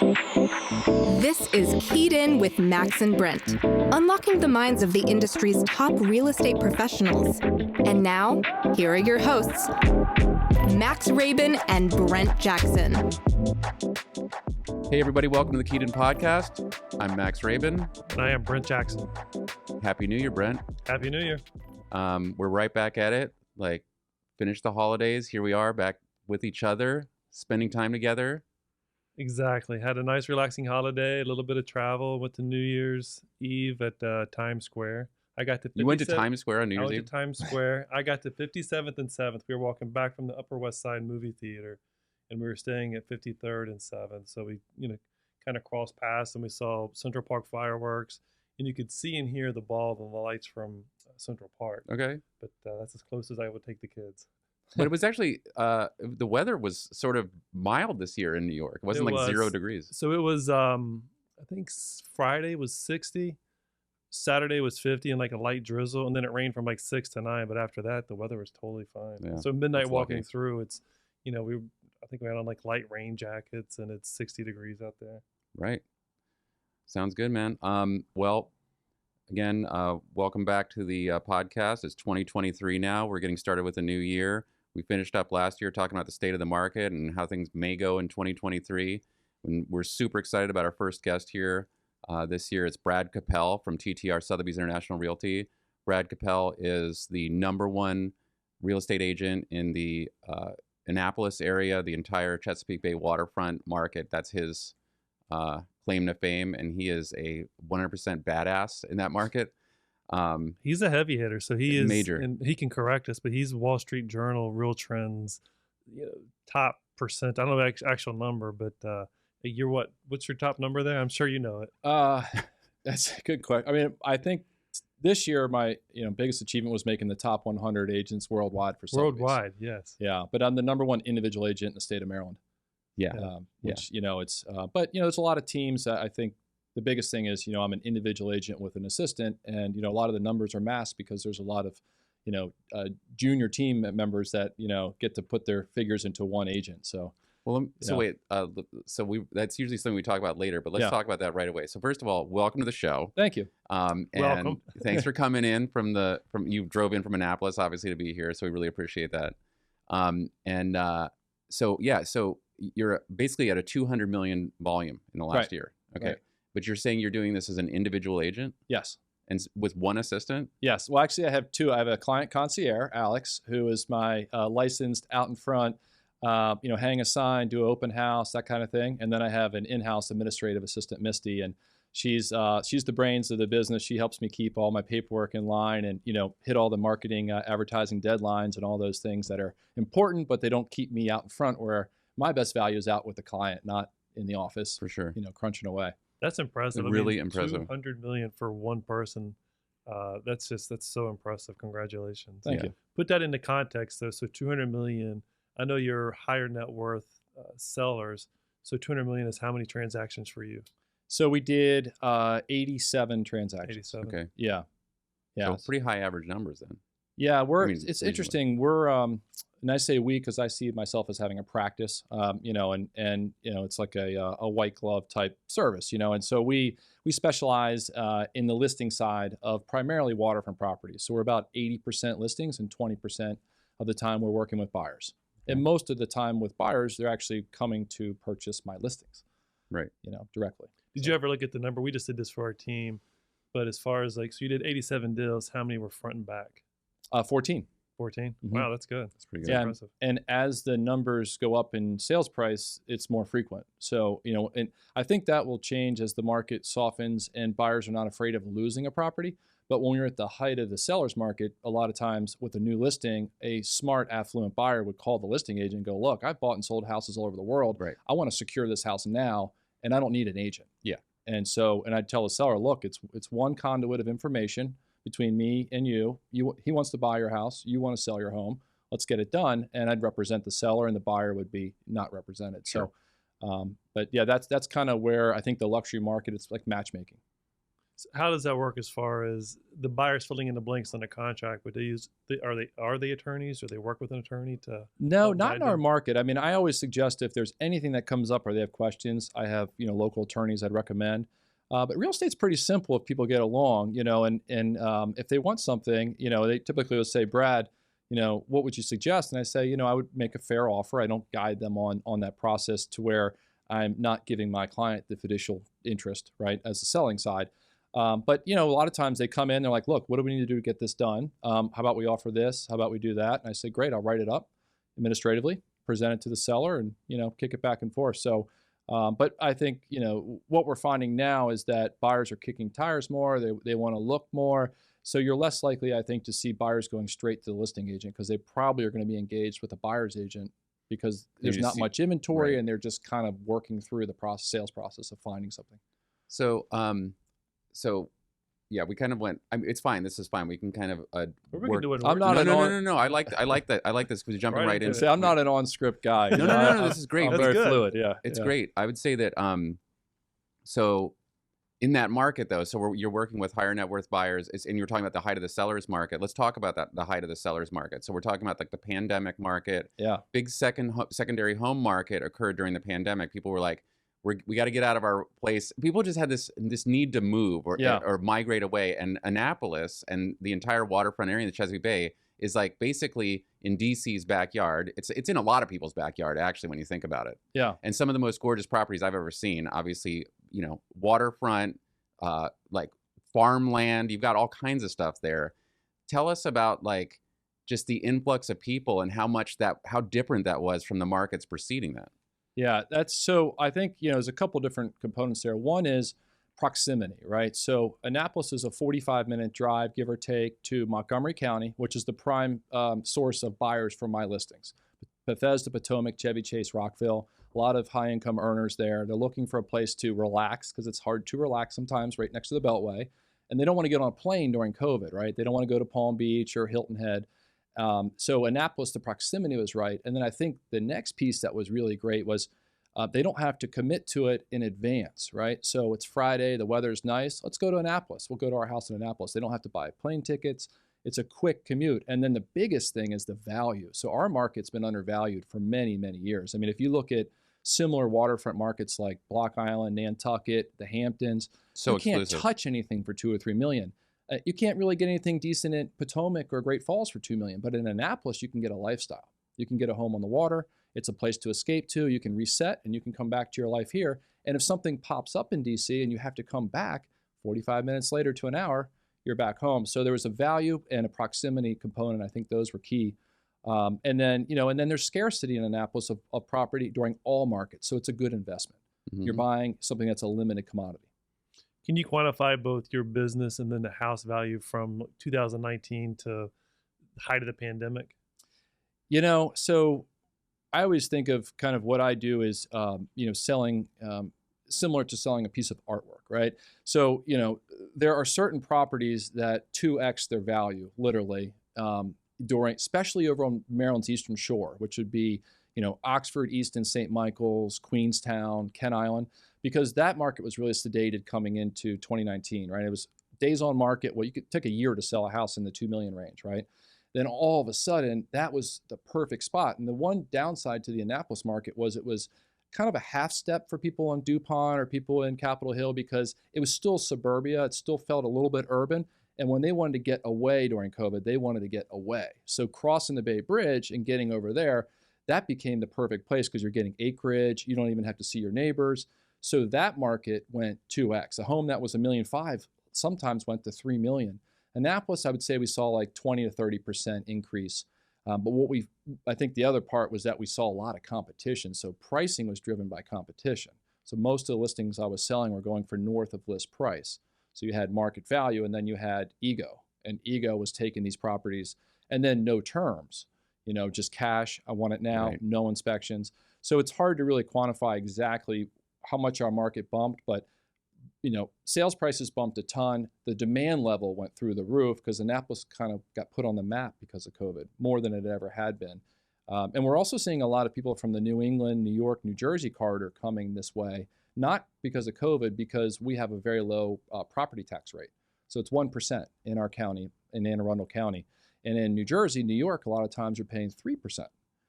This is Keyed In with Max and Brent, unlocking the minds of the industry's top real estate professionals. And now, here are your hosts, Max Rabin and Brent Jackson. Hey everybody, welcome to the Keyed In podcast. I'm Max Rabin. And I am Brent Jackson. Happy New Year, Brent. Happy New Year. We're right back at it. Finished the holidays. Here we are back with each other, spending time together. Exactly. Had a nice relaxing holiday, a little bit of travel. Went to New Year's Eve at Times Square. I got to 57th. You went to Times Square on New Year's Eve? I went to Times Square. I got to 57th and 7th. We were walking back from the Upper West Side movie theater, and we were staying at 53rd and 7th. So we, kind of crossed paths, and we saw Central Park fireworks, and you could see and hear the balls and the lights from Central Park. Okay. But that's as close as I would take the kids. But it was actually, the weather was sort of mild this year in New York. It wasn't 0 degrees. So it was, I think Friday was 60, Saturday was 50 and a light drizzle. And then it rained from 6 to 9. But after that, the weather was totally fine. Yeah, so midnight walking lucky. through, it's, I think we had on light rain jackets and it's 60 degrees out there. Right. Sounds good, man. Well, again, welcome back to the podcast. It's 2023 now. We're getting started with a new year. We finished up last year talking about the state of the market and how things may go in 2023. And we're super excited about our first guest here this year. It's Brad Kappel from TTR Sotheby's International Realty. Brad Kappel is the #1 real estate agent in the Annapolis area, the entire Chesapeake Bay waterfront market. That's his claim to fame, and he is a 100% badass in that market. He's a heavy hitter, so he is major, and he can correct us, but he's Wall Street Journal, Real Trends, top percent. I don't know the actual number, but you're what's your top number there? I'm sure you know it. That's a good question. I mean, I think this year my biggest achievement was making the top 100 agents worldwide for Sotheby's. Worldwide, yes. Yeah, but I'm the #1 individual agent in the state of Maryland. Yeah. Which it's but there's a lot of teams. I think the biggest thing is I'm an individual agent with an assistant, and a lot of the numbers are masked because there's a lot of junior team members that get to put their figures into one agent. So wait, that's usually something we talk about later, but let's talk about that right away. So first of all, welcome to the show. Thank you. And welcome. Thanks for coming in you drove in from Annapolis, obviously, to be here, so we really appreciate that. So you're basically at a 200 million volume in the last year. Okay. Right. But you're saying you're doing this as an individual agent? Yes. And with one assistant? Yes. Well, actually, I have two. I have a client concierge, Alex, who is my licensed out in front, hang a sign, do an open house, that kind of thing. And then I have an in-house administrative assistant, Misty, and she's the brains of the business. She helps me keep all my paperwork in line and hit all the marketing, advertising deadlines and all those things that are important, but they don't keep me out in front where my best value is out with the client, not in the office. For sure. Crunching away. That's impressive. Really impressive. 200 million for one person. That's so impressive. Congratulations. Thank you. Put that into context though. So 200 million, I know you're higher net worth sellers. So 200 million is how many transactions for you? So we did 87 transactions. 87. Okay. Yeah. So pretty high average numbers then. Yeah, it's reasonable. Interesting. We're and I say we because I see myself as having a practice, and it's like a white glove type service, and so we specialize in the listing side of primarily waterfront properties. So we're about 80% listings and 20% of the time we're working with buyers. Okay. And most of the time with buyers, they're actually coming to purchase my listings, right? Directly. Did you ever look at the number? We just did this for our team, but as far as so you did 87 deals. How many were front and back? 14. 14. Mm-hmm. Wow, that's good. That's pretty good. Yeah, impressive. And as the numbers go up in sales price, it's more frequent. So, and I think that will change as the market softens and buyers are not afraid of losing a property. But when you're at the height of the seller's market, a lot of times with a new listing, a smart, affluent buyer would call the listing agent and go, look, I've bought and sold houses all over the world. Right. I want to secure this house now, and I don't need an agent. Yeah. And I'd tell the seller, look, it's one conduit of information between me and you. He wants to buy your house. You want to sell your home. Let's get it done. And I'd represent the seller, and the buyer would be not represented. Sure. So, but yeah, that's kind of where I think the luxury market, it's like matchmaking. How does that work as far as the buyers filling in the blanks on a contract? Would they use are they attorneys, or they work with an attorney to No, help not guide in our them? market. I mean, I always suggest if there's anything that comes up or they have questions, I have, local attorneys I'd recommend. But real estate's pretty simple if people get along, and if they want something, they typically will say, Brad, what would you suggest? And I say, I would make a fair offer. I don't guide them on that process to where I'm not giving my client the fiducial interest, right, as the selling side. But a lot of times they come in, they're like, look, what do we need to do to get this done? How about we offer this? How about we do that? And I say, great, I'll write it up administratively, present it to the seller, and kick it back and forth. So, but I think what we're finding now is that buyers are kicking tires more. They want to look more. So you're less likely, I think, to see buyers going straight to the listing agent, because they probably are going to be engaged with a buyer's agent because there's not much inventory, right. and they're just kind of working through the sales process of finding something. So, yeah, we kind of went. I mean, it's fine. This is fine. We can kind of Or we work. can do it. I'm not No. I like that. I like this because you're jumping Right right into into. See, I'm not an on-script guy. No. This is great. I'm That's very good. fluid. Yeah, It's yeah. great. I would say that. So, in that market though, so you're working with higher net worth buyers, and you're talking about the height of the seller's market. Let's talk about that. The height of the seller's market. So we're talking about like the pandemic market. Yeah. Big secondary home market occurred during the pandemic. People were like, we got to get out of our place. People just had this need to move or migrate away. And Annapolis and the entire waterfront area in the Chesapeake Bay is like basically in DC's backyard. It's in a lot of people's backyard, actually, when you think about it. Yeah. And some of the most gorgeous properties I've ever seen, obviously, waterfront, like farmland. You've got all kinds of stuff there. Tell us about like just the influx of people and how different that was from the markets preceding that. Yeah, so I think, there's a couple different components there. One is proximity, right? So Annapolis is a 45-minute drive, give or take, to Montgomery County, which is the prime source of buyers for my listings. Bethesda, Potomac, Chevy Chase, Rockville, a lot of high-income earners there. They're looking for a place to relax, because it's hard to relax sometimes right next to the Beltway. And they don't want to get on a plane during COVID, right? They don't want to go to Palm Beach or Hilton Head. So Annapolis, the proximity was right. And then I think the next piece that was really great was they don't have to commit to it in advance, right? So it's Friday, the weather's nice. Let's go to Annapolis. We'll go to our house in Annapolis. They don't have to buy plane tickets. It's a quick commute. And then the biggest thing is the value. So our market's been undervalued for many, many years. I mean, if you look at similar waterfront markets like Block Island, Nantucket, the Hamptons, So you can't exclusive. touch anything for $2 or $3 million. You can't really get anything decent in Potomac or Great Falls for $2 million, but in Annapolis, you can get a lifestyle. You can get a home on the water. It's a place to escape to. You can reset and you can come back to your life here. And if something pops up in DC and you have to come back 45 minutes later to an hour, you're back home. So there was a value and a proximity component. I think those were key. And then there's scarcity in Annapolis of property during all markets. So it's a good investment. Mhm. You're buying something that's a limited commodity. Can you quantify both your business and then the house value from 2019 to the height of the pandemic? So I always think of kind of what I do is, selling, similar to selling a piece of artwork, right? So, there are certain properties that 2x their value, literally, especially over on Maryland's Eastern Shore, which would be, Oxford, Easton, St. Michael's, Queenstown, Kent Island, because that market was really sedated coming into 2019, right? It was days on market. Well, you could take a year to sell a house in the 2 million range, right? Then all of a sudden, that was the perfect spot. And the one downside to the Annapolis market was it was kind of a half step for people on DuPont or people in Capitol Hill, because it was still suburbia. It still felt a little bit urban. And when they wanted to get away during COVID, they wanted to get away. So crossing the Bay Bridge and getting over there, that became the perfect place because you're getting acreage. You don't even have to see your neighbors. So that market went 2x. A home that was $1.5 million sometimes went to $3 million. Annapolis, I would say we saw like 20 to 30% increase. But I think the other part was that we saw a lot of competition. So pricing was driven by competition. So most of the listings I was selling were going for north of list price. So you had market value, and then you had ego. And ego was taking these properties, and then no terms, just cash. I want it now, Right. No inspections. So it's hard to really quantify exactly how much our market bumped, but sales prices bumped a ton. The demand level went through the roof because Annapolis kind of got put on the map because of COVID, more than it ever had been. And we're also seeing a lot of people from the New England, New York, New Jersey corridor coming this way not because of COVID, because we have a very low property tax rate. So it's 1% in our county, in Anne Arundel County. And in New Jersey, New York, a lot of times you're paying 3%.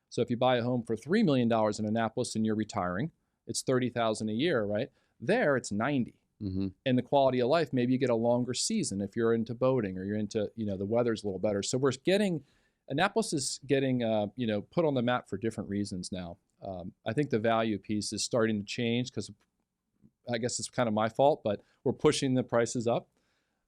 So if you buy a home for $3 million in Annapolis and you're retiring, it's $30,000 a year, right? There, it's 90. Mm-hmm. And the quality of life, maybe you get a longer season if you're into boating or you're into, the weather's a little better. So Annapolis is getting, put on the map for different reasons now. I think the value piece is starting to change because I guess it's kind of my fault, but we're pushing the prices up.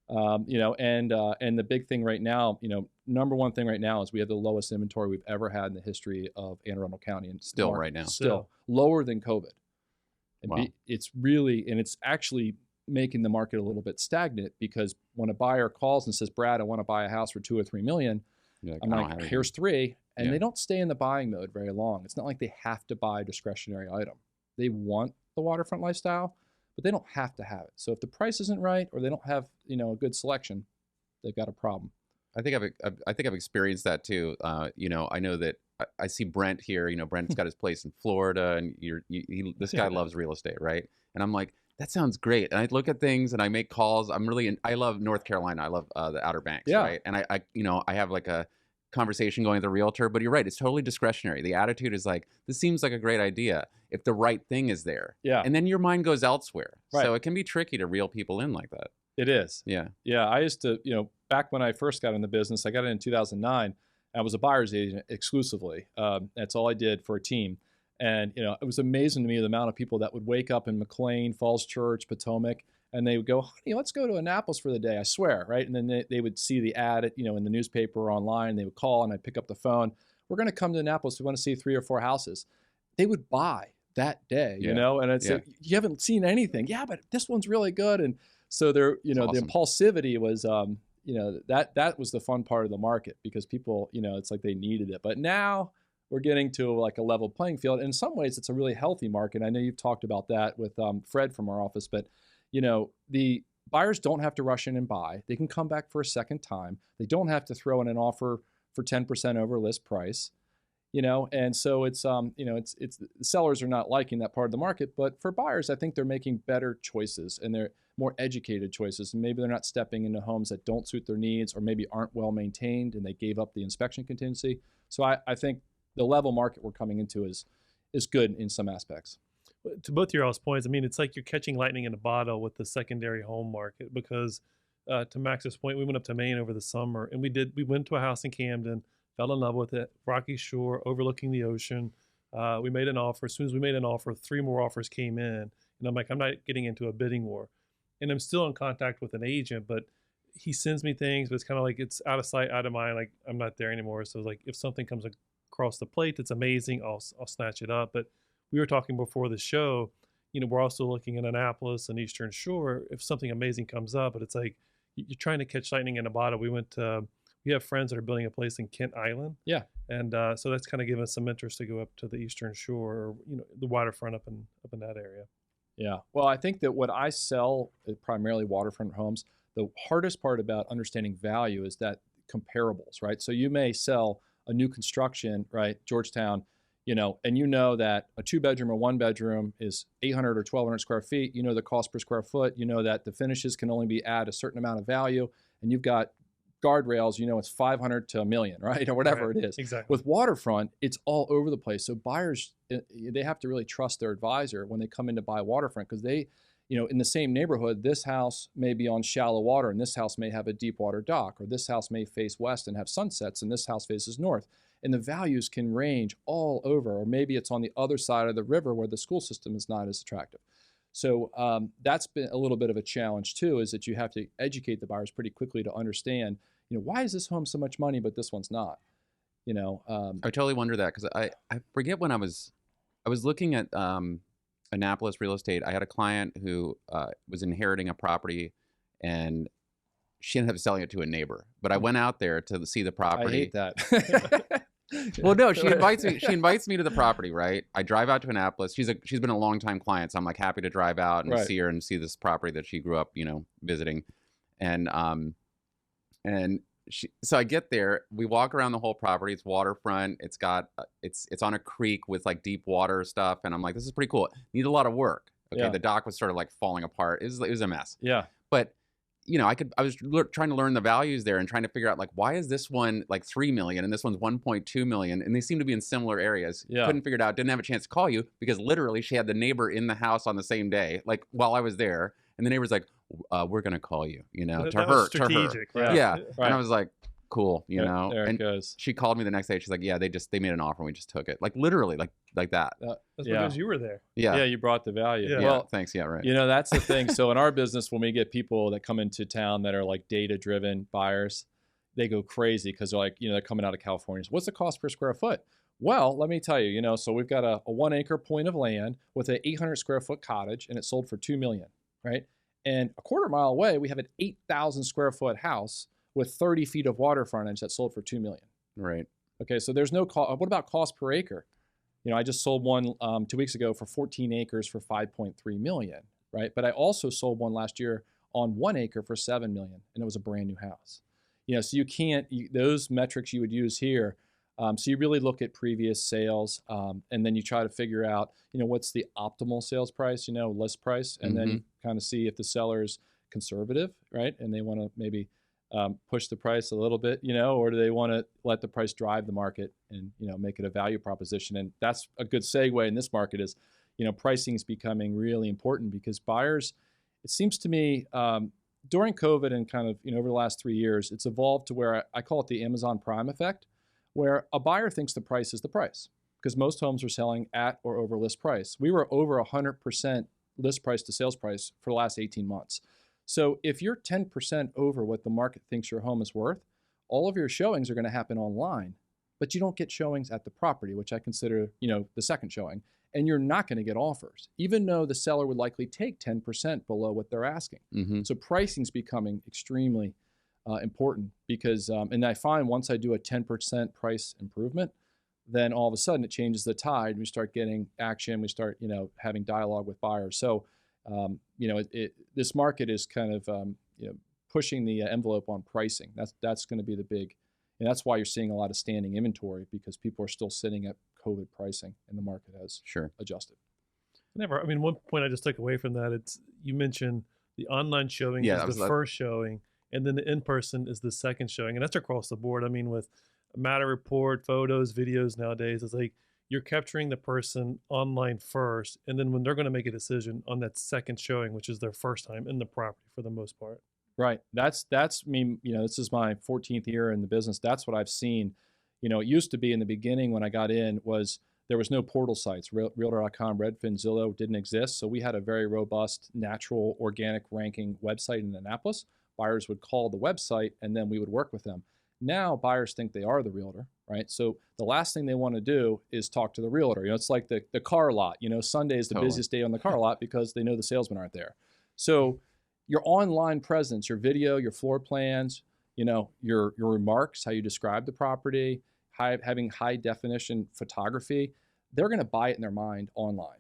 And the big thing right now, number one thing right now is we have the lowest inventory we've ever had in the history of Anne Arundel County. And Still right now. Still lower than COVID. And Wow. it's actually making the market a little bit stagnant, because when a buyer calls and says, Brad, I want to buy a house for $2 or $3 million, You're I'm I don't like, have here's $3. And Yeah. they don't stay in the buying mode very long. It's not like they have to buy a discretionary item. They want the waterfront lifestyle, but they don't have to have it. So if the price isn't right, or they don't have, a good selection, they've got a problem. I think I've experienced that too. I know that I see Brent here. Brent's got his place in Florida, and this guy loves real estate, right? And I'm like, that sounds great. And I look at things and I make calls. I love North Carolina. I love the Outer Banks, Yeah. right? And I have like a conversation going with a realtor, but you're right. It's totally discretionary. The attitude is like, this seems like a great idea if the right thing is there. Yeah. And then your mind goes elsewhere. Right. So it can be tricky to reel people in like that. It is. Yeah. Yeah. I used to, back when I first got in the business, I got in 2009. I was a buyer's agent exclusively. That's all I did for a team. And, it was amazing to me the amount of people that would wake up in McLean, Falls Church, Potomac, and they would go, honey, let's go to Annapolis for the day, I swear, right? And then they would see the ad, in the newspaper or online. They would call, and I'd pick up the phone. We're going to come to Annapolis. We want to see 3 or 4 houses. They would buy that day, Yeah. and it's like, you haven't seen anything. Yeah, but this one's really good. And so they're, the awesome. impulsivity was, that was the fun part of the market, because people, it's like they needed it. But now we're getting to like a level playing field. In some ways, it's a really healthy market. I know you've talked about that with Fred from our office, but the buyers don't have to rush in and buy. They can come back for a second time. They don't have to throw in an offer for 10% over list price, and so it's the sellers are not liking that part of the market. But for buyers, I think they're making better choices, and they're more educated choices. And maybe they're not stepping into homes that don't suit their needs, or maybe aren't well maintained, and they gave up the inspection contingency. So I think the level market we're coming into is good in some aspects. To both your all's points, it's like you're catching lightning in a bottle with the secondary home market, because to Max's point, we went up to Maine over the summer, and we went to a house in Camden, fell in love with it, rocky shore overlooking the ocean. We made an offer. As soon as we made an offer, 3 more offers came in, and I'm like, I'm not getting into a bidding war. And I'm still in contact with an agent, but he sends me things, but it's kind of like it's out of sight, out of mind. Like, I'm not there anymore. So like, if something comes across the plate that's amazing, I'll snatch it up. But we were talking before the show, we're also looking at Annapolis and Eastern Shore if something amazing comes up. But it's like you're trying to catch lightning in a bottle. We have friends that are building a place in Kent Island. Yeah. And so that's kind of given us some interest to go up to the Eastern Shore, or the waterfront up in that area. Yeah. Well, I think that what I sell is primarily waterfront homes. The hardest part about understanding value is that comparables, right? So you may sell a new construction, right, Georgetown, and that a 2-bedroom or 1-bedroom is 800 or 1,200 square feet. The cost per square foot. That the finishes can only be at a certain amount of value, and you've got guardrails. It's 500 to $1 million, right, or whatever Right. it is. Exactly. With waterfront, it's all over the place. So buyers, they have to really trust their advisor when they come in to buy waterfront, because they, in the same neighborhood, this house may be on shallow water, and this house may have a deep water dock, or this house may face west and have sunsets, and this house faces north. And the values can range all over, or maybe it's on the other side of the river where the school system is not as attractive. So that's been a little bit of a challenge too, is that you have to educate the buyers pretty quickly to understand, why is this home so much money, but this one's not? I totally wonder that, because I forget when I was looking at Annapolis real estate. I had a client who was inheriting a property, and she ended up selling it to a neighbor. But I went out there to see the property. I hate that. Well, no, she invites me. She invites me to the property, right? I drive out to Annapolis. She's been a longtime client, so I'm like happy to drive out and Right. see her and see this property that she grew up, visiting, and so I get there. We walk around the whole property. It's waterfront. It's got it's on a creek with like deep water stuff, and I'm like, this is pretty cool. Need a lot of work. Okay, Yeah. the dock was sort of like falling apart. It was a mess. Yeah. But I was trying to learn the values there and trying to figure out like, why is this one like 3 million and this one's 1.2 million, and they seem to be in similar areas. Yeah. Couldn't figure it out. Didn't have a chance to call you because literally she had the neighbor in the house on the same day, like while I was there, and the neighbor's like, we're gonna call you, That to was her. strategic, To her. right? Yeah. Right. And I was like, cool, There it and goes. she called me the next day. She's like, yeah, they made an offer and we just took it, like literally, like that. That's Yeah. because you were there. Yeah. Yeah, you brought the value. Yeah. Yeah, Well, thanks. Yeah, right. that's the thing. So in our business, when we get people that come into town that are like data-driven buyers, they go crazy because they're like, they're coming out of California. So what's the cost per square foot? Well, let me tell you, so we've got a 1 acre point of land with an 800 square foot cottage, and it sold for $2 million, right? And a quarter mile away, we have an 8,000 square foot house with 30 feet of water frontage that sold for $2 million. Right. Okay, so there's no cost. What about cost per acre? I just sold one 2 weeks ago for 14 acres for 5.3 million, right? But I also sold one last year on 1 acre for 7 million, and it was a brand new house. So you can't, those metrics you would use here. So you really look at previous sales, and then you try to figure out, what's the optimal sales price, list price, and then you kind of see if the seller's conservative, right? And they want to maybe push the price a little bit, or do they want to let the price drive the market and, make it a value proposition? And that's a good segue in this market is, pricing is becoming really important because buyers, it seems to me, during COVID and kind of, over the last 3 years, it's evolved to where I call it the Amazon Prime effect, where a buyer thinks the price is the price because most homes are selling at or over list price. We were over 100% list price to sales price for the last 18 months. So if you're 10% over what the market thinks your home is worth, all of your showings are going to happen online, but you don't get showings at the property, which I consider, the second showing, and you're not going to get offers, even though the seller would likely take 10% below what they're asking. Mm-hmm. So pricing is becoming extremely important because, and I find once I do a 10% price improvement, then all of a sudden it changes the tide. We start getting action. We start, having dialogue with buyers. So, this market is kind of, pushing the envelope on pricing. That's going to be the big, and that's why you're seeing a lot of standing inventory because people are still sitting at COVID pricing and the market has adjusted. One point I just took away from that, you mentioned the online showing is the first showing, and then the in-person is the second showing, and that's across the board. With Matter Report, photos, videos nowadays, it's like you're capturing the person online first, and then when they're going to make a decision on that second showing, which is their first time in the property for the most part. Right. That's me. This is my 14th year in the business. That's what I've seen. It used to be in the beginning when I got in there was no portal sites. Realtor.com, Redfin, Zillow didn't exist. So we had a very robust, natural, organic ranking website in Annapolis. Buyers would call the website and then we would work with them. Now buyers think they are the realtor, right? So the last thing they want to do is talk to the realtor. It's like the car lot. Sunday is the busiest day on the car lot because they know the salesmen aren't there. So your online presence, your video, your floor plans, your remarks, how you describe the property, having high definition photography, they're going to buy it in their mind online.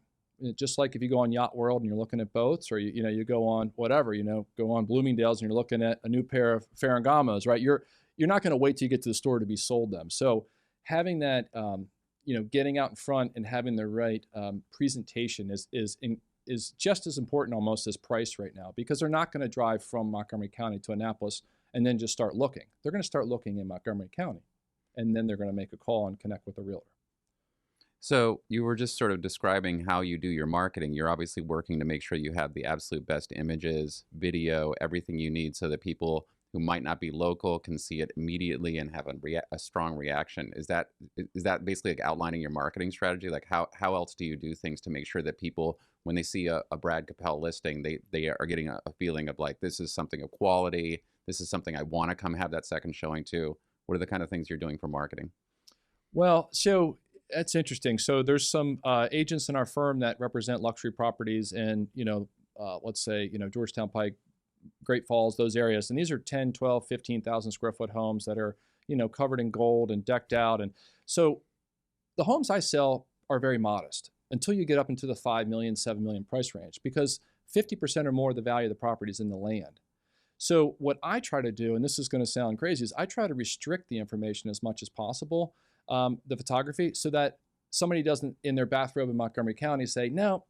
Just like if you go on Yacht World and you're looking at boats, or you go on whatever, go on Bloomingdale's and you're looking at a new pair of Ferragamos, right? You're not going to wait till you get to the store to be sold them. So having that, getting out in front and having the right presentation is just as important almost as price right now, because they're not going to drive from Montgomery County to Annapolis and then just start looking. They're going to start looking in Montgomery County, and then they're going to make a call and connect with a realtor. So you were just sort of describing how you do your marketing. You're obviously working to make sure you have the absolute best images, video, everything you need so that people who might not be local can see it immediately and have a strong reaction. Is that basically like outlining your marketing strategy? Like how else do you do things to make sure that people, when they see a Brad Kappel listing, they are getting a feeling of like, this is something of quality, this is something I want to come have that second showing to? What are the kind of things you're doing for marketing? Well, so that's interesting. So there's some agents in our firm that represent luxury properties in, let's say, Georgetown Pike, Great Falls, those areas. And these are 10, 12, 15,000 square foot homes that are, covered in gold and decked out. And so the homes I sell are very modest until you get up into the 5 million, 7 million price range, because 50% or more of the value of the property is in the land. So what I try to do, and this is going to sound crazy, is I try to restrict the information as much as possible, the photography, so that somebody doesn't, in their bathrobe in Montgomery County, say, no,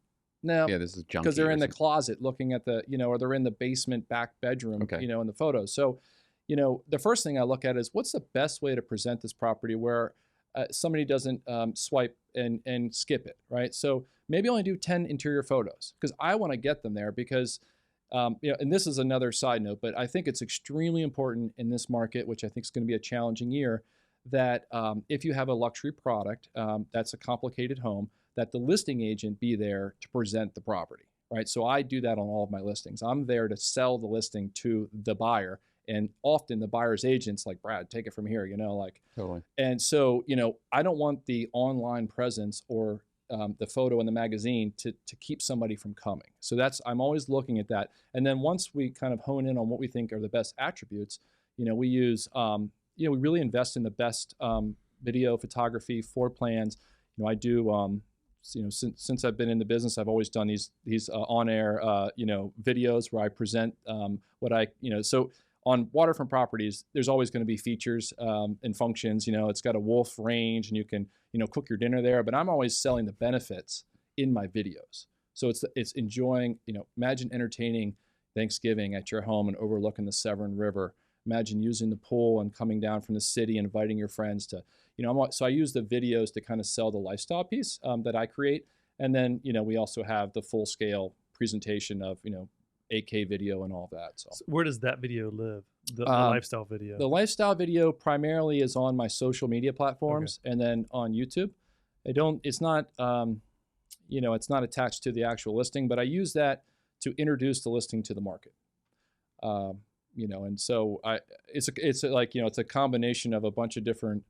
No, Yeah, this is junky. because they're or in the something. closet looking at the, or they're in the basement back bedroom, Okay. in the photos. So, the first thing I look at is what's the best way to present this property where somebody doesn't swipe and skip it, right? So maybe only do 10 interior photos because I want to get them there because, and this is another side note, but I think it's extremely important in this market, which I think is going to be a challenging year, that if you have a luxury product that's a complicated home, that the listing agent be there to present the property, right? So I do that on all of my listings. I'm there to sell the listing to the buyer. And often the buyer's agent's like, Brad, take it from here, Totally. And so, I don't want the online presence or the photo in the magazine to keep somebody from coming. So I'm always looking at that. And then once we kind of hone in on what we think are the best attributes, we use, we really invest in the best video photography, floor plans. I do, since I've been in the business, I've always done these on-air, videos where I present what I, so on waterfront properties, there's always going to be features and functions. It's got a wolf range and you can, cook your dinner there. But I'm always selling the benefits in my videos. So it's enjoying, imagine entertaining Thanksgiving at your home and overlooking the Severn River. Imagine using the pool and coming down from the city, inviting your friends to, so I use the videos to kind of sell the lifestyle piece that I create. And then, we also have the full scale presentation of, 8K video and all that. So where does that video live? The lifestyle video. The lifestyle video primarily is on my social media platforms and then on YouTube. It's not attached to the actual listing, but I use that to introduce the listing to the market. And so it's a combination of a bunch of different,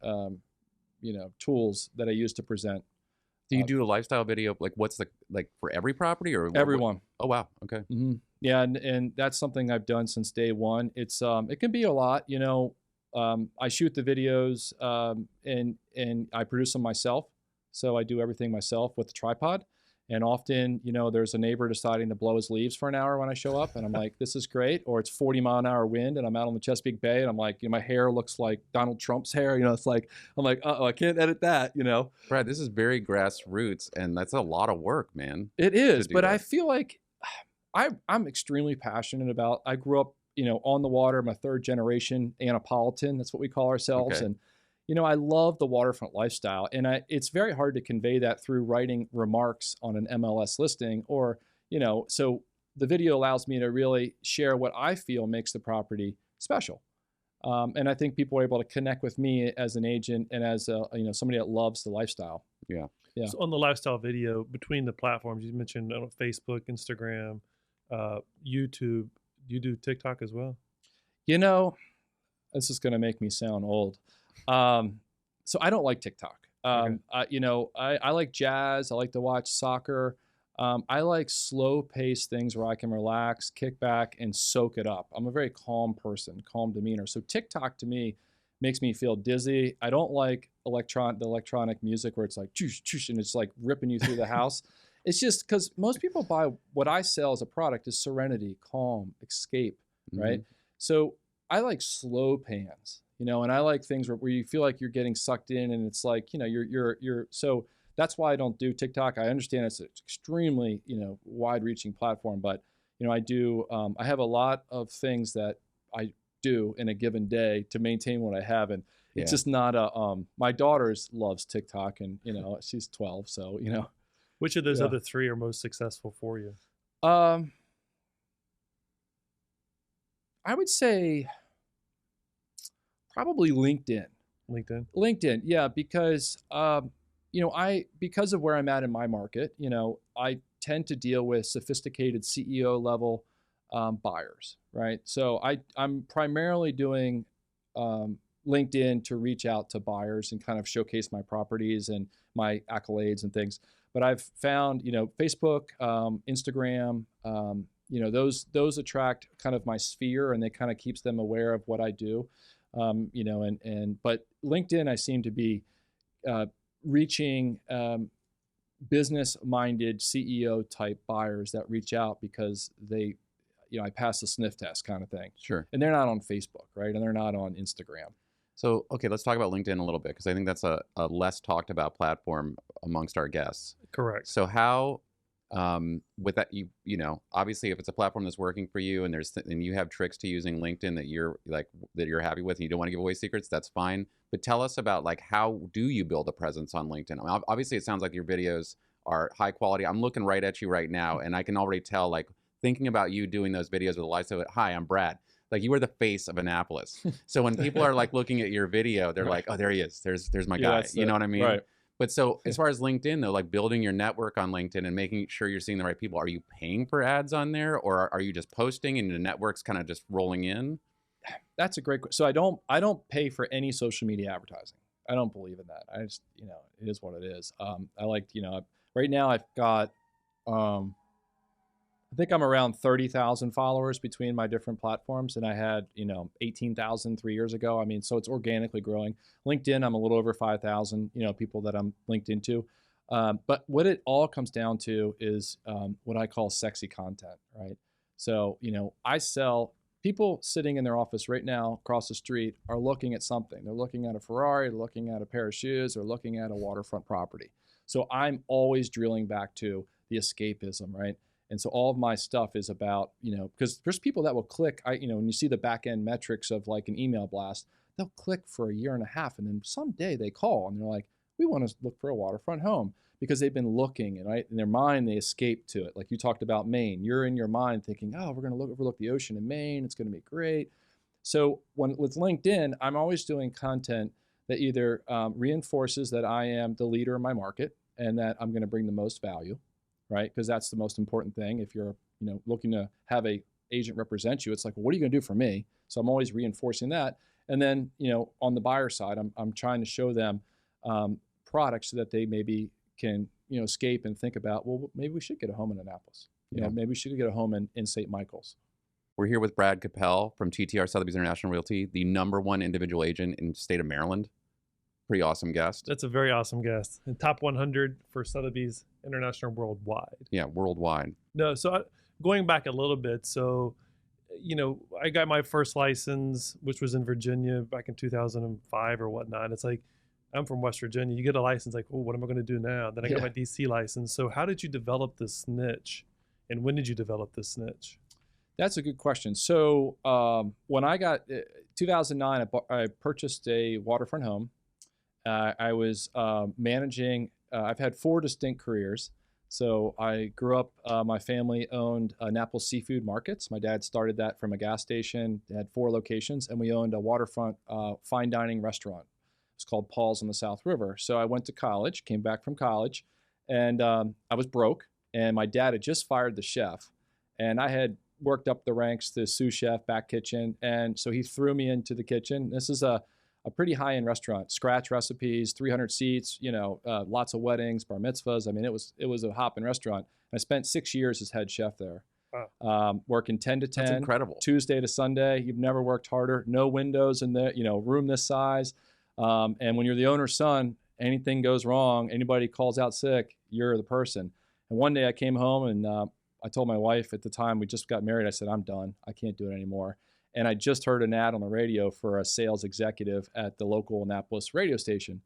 tools that I use to present. Do you do a lifestyle video? Like what's for every property or everyone? Oh, wow. Okay. Mm-hmm. Yeah. And that's something I've done since day one. It's, it can be a lot, I shoot the videos, and I produce them myself. So I do everything myself with the tripod. And often, there's a neighbor deciding to blow his leaves for an hour when I show up. And I'm like, this is great. Or it's 40-mile-an-hour wind and I'm out on the Chesapeake Bay. And I'm like, my hair looks like Donald Trump's hair. It's like, I'm like, uh-oh, I can't edit that, Brad, this is very grassroots. And that's a lot of work, man. It is. But that. I feel like I'm extremely passionate about, I grew up, on the water. I'm a third generation Annapolitan. That's what we call ourselves. Okay. And I love the waterfront lifestyle, and it's very hard to convey that through writing remarks on an MLS listing or, so the video allows me to really share what I feel makes the property special. And I think people are able to connect with me as an agent and as somebody that loves the lifestyle. Yeah. Yeah. So on the lifestyle video, between the platforms, you mentioned Facebook, Instagram, YouTube, you do TikTok as well? This is going to make me sound old. So I don't like TikTok. Okay. I like jazz. I like to watch soccer. I like slow paced things where I can relax, kick back and soak it up. I'm a very calm person, calm demeanor. So TikTok to me makes me feel dizzy. I don't like the electronic music where it's like, choosh, choosh, and it's like ripping you through the house. It's just because most people buy what I sell as a product is serenity, calm, escape, right? So I like slow pans. And I like things where you feel like you're getting sucked in and it's like, you're so that's why I don't do TikTok. I understand it's an extremely, wide reaching platform, but, I have a lot of things that I do in a given day to maintain what I have. And it's just not my daughter loves TikTok and, she's 12. So, Which of those other three are most successful for you? I would say probably LinkedIn. LinkedIn, yeah, because because of where I'm at in my market, I tend to deal with sophisticated CEO level buyers, right? So I'm primarily doing LinkedIn to reach out to buyers and kind of showcase my properties and my accolades and things. But I've found, Facebook, Instagram, those attract kind of my sphere and they kind of keeps them aware of what I do. But LinkedIn, I seem to be reaching business-minded CEO type buyers that reach out because they, I pass the sniff test kind of thing. Sure. And they're not on Facebook, right? And they're not on Instagram. So, okay, let's talk about LinkedIn a little bit because I think that's a less talked about platform amongst our guests. Correct. So how with that, obviously if it's a platform that's working for you and and you have tricks to using LinkedIn that you're happy with and you don't want to give away secrets, that's fine. But tell us about like, how do you build a presence on LinkedIn? I mean, obviously it sounds like your videos are high quality. I'm looking right at you right now and I can already tell, like, thinking about you doing those videos with the lights of it. Hi, I'm Brad. Like, you are the face of Annapolis. So when people are like looking at your video, they're like, oh, there he is. There's my guy. You know what I mean? Right. But so as far as LinkedIn though, like building your network on LinkedIn and making sure you're seeing the right people, are you paying for ads on there, or are you just posting and the network's kind of just rolling in? That's a great question. So I don't pay for any social media advertising. I don't believe in that. I just, it is what it is. I like, right now I've got, I think I'm around 30,000 followers between my different platforms, and I had 18,000 3 years ago. I mean, so it's organically growing. LinkedIn, I'm a little over 5,000 people that I'm linked into. But what it all comes down to is what I call sexy content, right? So I sell. People sitting in their office right now across the street are looking at something. They're looking at a Ferrari, they're looking at a pair of shoes, they're looking at a waterfront property. So I'm always drilling back to the escapism, right? And so all of my stuff is about, because there's people that will click, when you see the back end metrics of like an email blast, they'll click for a year and a half. And then someday they call and they're like, we want to look for a waterfront home, because they've been looking, and right in their mind, they escape to it. Like you talked about Maine, you're in your mind thinking, oh, we're going to overlook the ocean in Maine. It's going to be great. So with LinkedIn, I'm always doing content that either reinforces that I am the leader in my market and that I'm going to bring the most value, right? Because that's the most important thing. If you're, looking to have a agent represent you, it's like, well, what are you going to do for me? So I'm always reinforcing that. And then, on the buyer side, I'm trying to show them products so that they maybe can, escape and think about, well, maybe we should get a home in Annapolis. Maybe we should get a home in St. Michael's. We're here with Brad Kappel from TTR Sotheby's International Realty, the #1 individual agent in the state of Maryland. Pretty awesome guest. That's a very awesome guest. And top 100 for Sotheby's International worldwide. Yeah, worldwide. No, so going back a little bit, so, I got my first license, which was in Virginia back in 2005 or whatnot. It's like, I'm from West Virginia. You get a license, like, oh, what am I going to do now? Then I got my DC license. So how did you develop this niche? And when did you develop this niche? That's a good question. So when I got 2009, I purchased a waterfront home. I was managing. I've had 4 distinct careers. So I grew up. My family owned Annapolis seafood markets. My dad started that from a gas station. They had 4 locations, and we owned a waterfront fine dining restaurant. It's called Paul's on the South River. So I went to college, came back from college, and I was broke. And my dad had just fired the chef, and I had worked up the ranks to sous chef, back kitchen, and so he threw me into the kitchen. This is a pretty high-end restaurant, scratch recipes, 300 seats, lots of weddings, bar mitzvahs. I mean, it was a hopping restaurant. I spent 6 years as head chef there, working 10 to 10. That's incredible. Tuesday to Sunday. You've never worked harder. No windows in the room this size. And when you're the owner's son, anything goes wrong, anybody calls out sick, you're the person. And one day I came home and I told my wife at the time, we just got married, I said, I'm done. I can't do it anymore. And I just heard an ad on the radio for a sales executive at the local Annapolis radio station.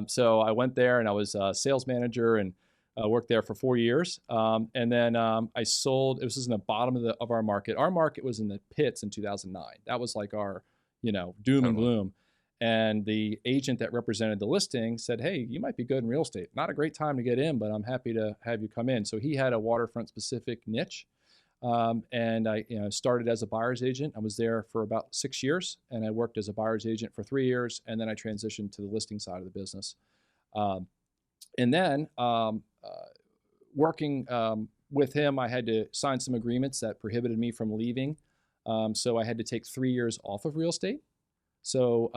So I went there and I was a sales manager and worked there for 4 years. And then I sold, this was in the bottom of our market. Our market was in the pits in 2009. That was like our, doom and gloom. And the agent that represented the listing said, hey, you might be good in real estate. Not a great time to get in, but I'm happy to have you come in. So he had a waterfront specific niche. And I started as a buyer's agent. I was there for about 6 years, and I worked as a buyer's agent for 3 years. And then I transitioned to the listing side of the business. And then working with him, I had to sign some agreements that prohibited me from leaving. So I had to take 3 years off of real estate. So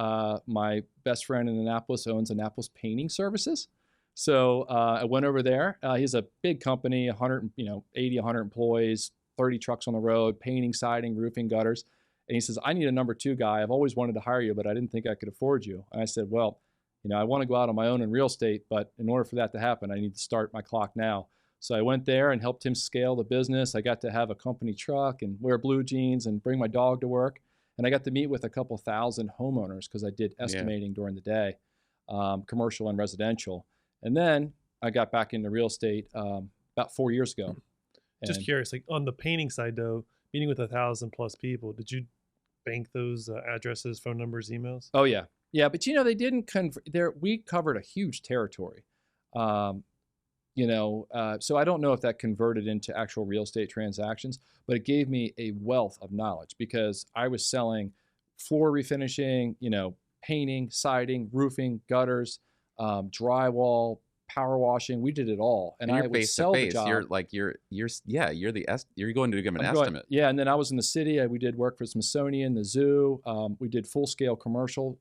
my best friend in Annapolis owns Annapolis Painting Services. So I went over there. He's a big company, 80, 100 employees, 30 trucks on the road, painting, siding, roofing, gutters. And he says, I need a number 2 guy. I've always wanted to hire you, but I didn't think I could afford you. And I said, well, I want to go out on my own in real estate, but in order for that to happen, I need to start my clock now. So I went there and helped him scale the business. I got to have a company truck and wear blue jeans and bring my dog to work. And I got to meet with a couple thousand homeowners because I did estimating during the day, commercial and residential. And then I got back into real estate about 4 years ago. Just And- curious, like on the painting side though, meeting with 1,000+ people, did you bank those addresses, phone numbers, emails? Oh yeah, yeah. But they didn't there. We covered a huge territory, so I don't know if that converted into actual real estate transactions, but it gave me a wealth of knowledge because I was selling floor refinishing, painting, siding, roofing, gutters, drywall, power washing. We did it all, and I you're would face sell to the face. job. You're like you're going to give an estimate. Yeah, and then I was in the city. We did work for Smithsonian, the zoo. We did full scale commercial,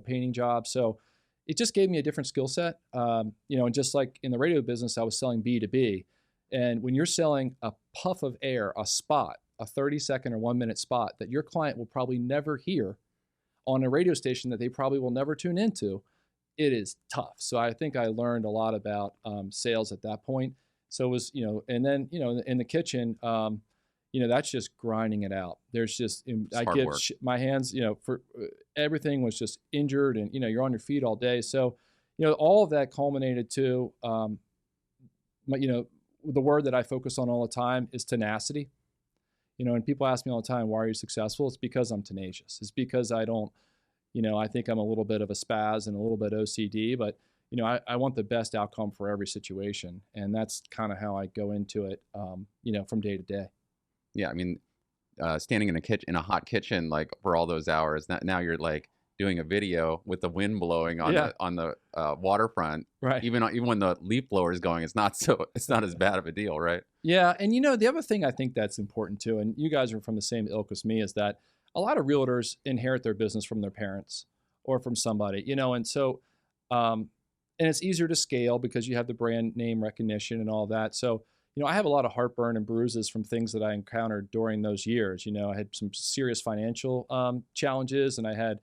painting jobs. So it just gave me a different skill set. And just like in the radio business, I was selling B2B. And when you're selling a puff of air, a spot, a 30-second or 1-minute spot that your client will probably never hear on a radio station that they probably will never tune into, it is tough. So I think I learned a lot about sales at that point. So it was, and then, in the kitchen, that's just grinding it out. There's just, I get my hands, for everything was just injured and, you're on your feet all day. So, all of that culminated to, the word that I focus on all the time is tenacity. And people ask me all the time, why are you successful? It's because I'm tenacious. It's because I don't, I think I'm a little bit of a spaz and a little bit OCD, but I want the best outcome for every situation. And that's kind of how I go into it, from day to day. Yeah. I mean, standing in a hot kitchen, like for all those hours, now you're like doing a video with the wind blowing on the waterfront. Right. Even when the leaf blower is going, it's not as bad of a deal. Right. Yeah. And, the other thing I think that's important too, and you guys are from the same ilk as me, is that a lot of realtors inherit their business from their parents or from somebody, and so, and it's easier to scale because you have the brand name recognition and all that. So, I have a lot of heartburn and bruises from things that I encountered during those years. I had some serious financial challenges, and I had,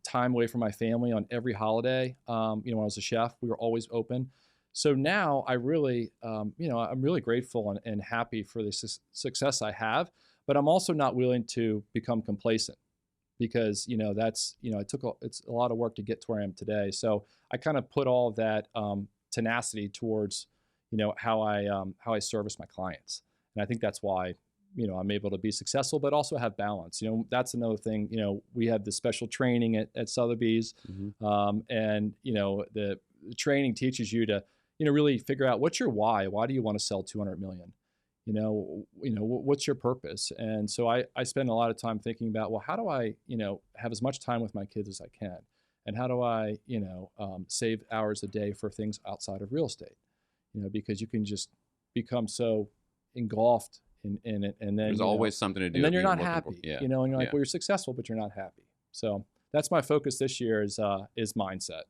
time away from my family on every holiday. When I was a chef, we were always open. So now I really, I'm really grateful and happy for the success I have, but I'm also not willing to become complacent because, that's, it's a lot of work to get to where I am today. So I kind of put all of that tenacity towards, how I service my clients. And I think that's why, I'm able to be successful, but also have balance. That's another thing, we have the special training at Sotheby's. Mm-hmm. And, the training teaches you to, really figure out what's your why. Why do you want to sell 200 million? What's your purpose? And so I spend a lot of time thinking about, well, how do I, have as much time with my kids as I can? And how do I, save hours a day for things outside of real estate? Because you can just become so engulfed in it. And then there's always something to do. And then you're not happy, yeah. and you're like, well, you're successful, but you're not happy. So that's my focus this year is mindset.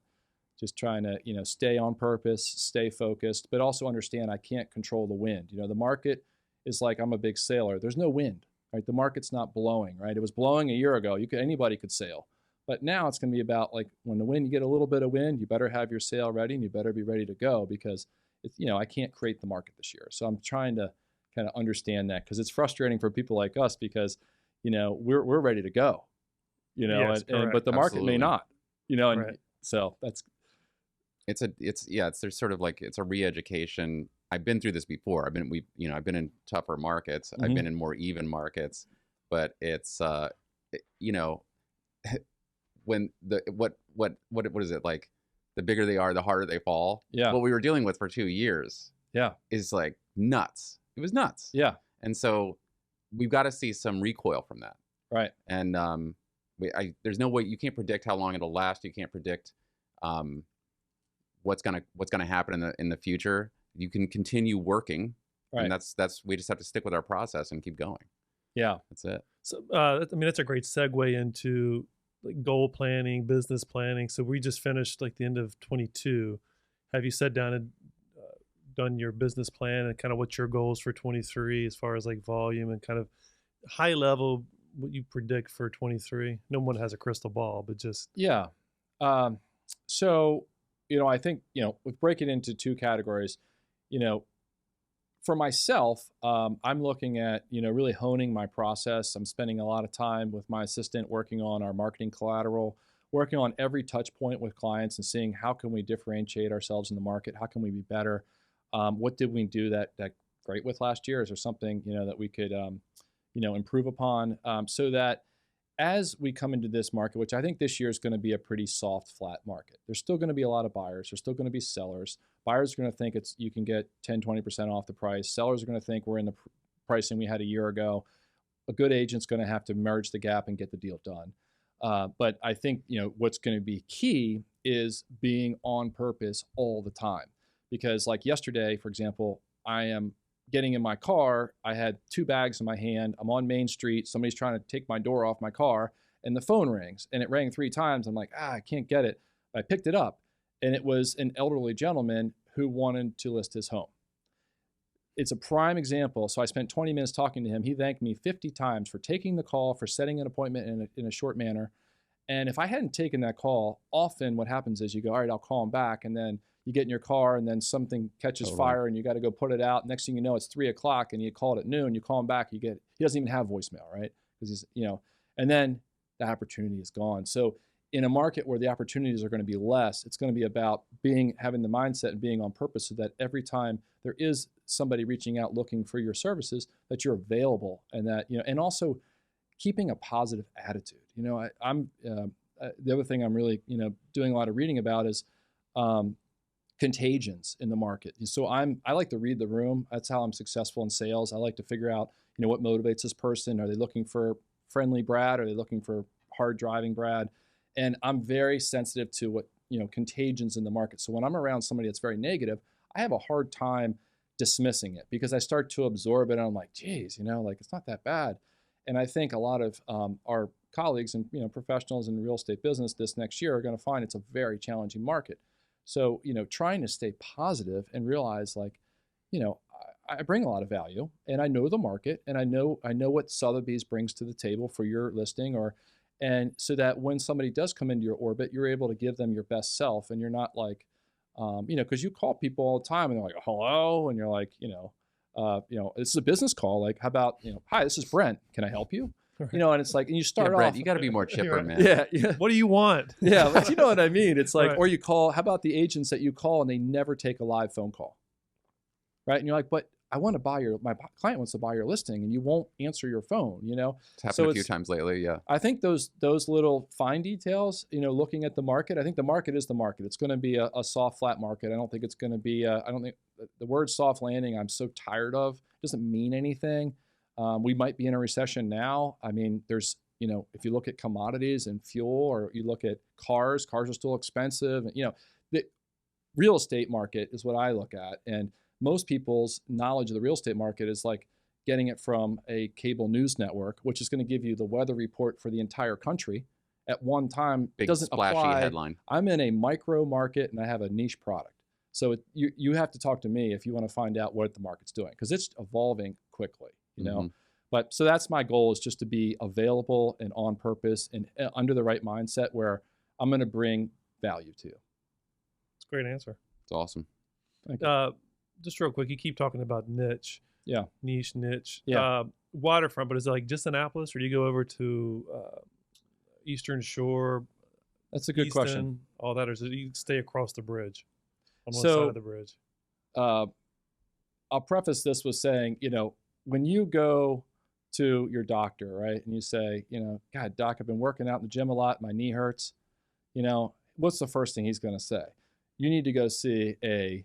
Just trying to, stay on purpose, stay focused, but also understand I can't control the wind. The market is like, I'm a big sailor. There's no wind, right? The market's not blowing, right? It was blowing a year ago. Anybody could sail. But now it's going to be about like when you get a little bit of wind, you better have your sail ready and you better be ready to go because I can't create the market this year. So I'm trying to kind of understand that because it's frustrating for people like us because, we're ready to go, Yes, but the market may not, and right. So that's. There's sort of like, it's a re-education. I've been through this before. I've been in tougher markets. Mm-hmm. I've been in more even markets, but it's, when what is it like? The bigger they are, the harder they fall. Yeah. What we were dealing with for 2 years. Yeah. Is like nuts. It was nuts. Yeah. And so we've got to see some recoil from that. Right. And there's no way, you can't predict how long it'll last. You can't predict what's gonna happen in the future. You can continue working, right? And that's we just have to stick with our process and keep going. Yeah, that's it. So that's a great segue into like goal planning, business planning. So we just finished like the end of 22. Have you sat down and done your business plan and kind of what's your goals for 23 as far as like volume and kind of high level what you predict for 23? No one has a crystal ball, but just so I think we break it into two categories. For myself, I'm looking at really honing my process. I'm spending a lot of time with my assistant working on our marketing collateral, working on every touch point with clients and seeing how can we differentiate ourselves in the market, how can we be better. What did we do that great with last year? Is there something, that we could, improve upon, so that as we come into this market, which I think this year is going to be a pretty soft, flat market, there's still going to be a lot of buyers. There's still going to be sellers. Buyers are going to think you can get 10, 20% off the price. Sellers are going to think we're in the pricing we had a year ago. A good agent's going to have to merge the gap and get the deal done. But I think, what's going to be key is being on purpose all the time. Because like yesterday, for example, I am getting in my car. I had 2 bags in my hand. I'm on Main Street. Somebody's trying to take my door off my car and the phone rings, and it rang 3 times. I'm like, I can't get it. I picked it up, and it was an elderly gentleman who wanted to list his home. It's a prime example. So I spent 20 minutes talking to him. He thanked me 50 times for taking the call, for setting an appointment in a short manner. And if I hadn't taken that call, often what happens is you go, all right, I'll call him back. And then you get in your car and then something catches fire and you got to go put it out. Next thing you know, it's 3 o'clock and you call it at noon, you call him back, he doesn't even have voicemail, right? Because and then the opportunity is gone. So in a market where the opportunities are going to be less, it's going to be about having the mindset and being on purpose so that every time there is somebody reaching out looking for your services, that you're available, and that, and also keeping a positive attitude. I'm the other thing I'm really, doing a lot of reading about is contagions in the market. So I like to read the room. That's how I'm successful in sales. I like to figure out, what motivates this person. Are they looking for friendly Brad? Are they looking for hard driving Brad? And I'm very sensitive to what, contagions in the market. So when I'm around somebody that's very negative, I have a hard time dismissing it because I start to absorb it and I'm like, geez, it's not that bad. And I think a lot of our colleagues and, professionals in the real estate business this next year are going to find it's a very challenging market. So, trying to stay positive and realize I bring a lot of value and I know the market and I know what Sotheby's brings to the table for your listing, and so that when somebody does come into your orbit, you're able to give them your best self, and you're not like, because you call people all the time and they're like, hello, and you're like, this is a business call. Like, how about, hi, this is Brent. Can I help you? And it's like, and you start Brent, off. you got to be more chipper, Right. man. Yeah. What do you want? Yeah, but you know what I mean? It's like, Right. or you call, how about the agents that you call and they never take a live phone call, right? And you're like, but my client wants to buy your listing and you won't answer your phone, It's happened a few times lately, yeah. I think those little fine details, looking at the market, I think the market is the market. It's going to be a soft, flat market. I don't think it's going to be, I don't think the word soft landing, I'm so tired of. It doesn't mean anything. We might be in a recession now. I mean, there's, if you look at commodities and fuel, or you look at cars are still expensive. The real estate market is what I look at. And most people's knowledge of the real estate market is like getting it from a cable news network, which is going to give you the weather report for the entire country at one time. Big doesn't splashy apply. headline. I'm in a micro market and I have a niche product. So you have to talk to me if you want to find out what the market's doing, because it's evolving quickly, But so that's my goal, is just to be available and on purpose and under the right mindset where I'm going to bring value to you. It's a great answer. It's awesome. Thank you. Just real quick, you keep talking about niche. Yeah. Niche. Yeah. Waterfront, but is it like just Annapolis, or do you go over to Eastern Shore? That's a good Easton, question. All that, or is it you stay across the bridge, on one So, side of the bridge? I'll preface this with saying, when you go to your doctor, right, and you say, God, doc, I've been working out in the gym a lot, my knee hurts, what's the first thing he's going to say? You need to go see a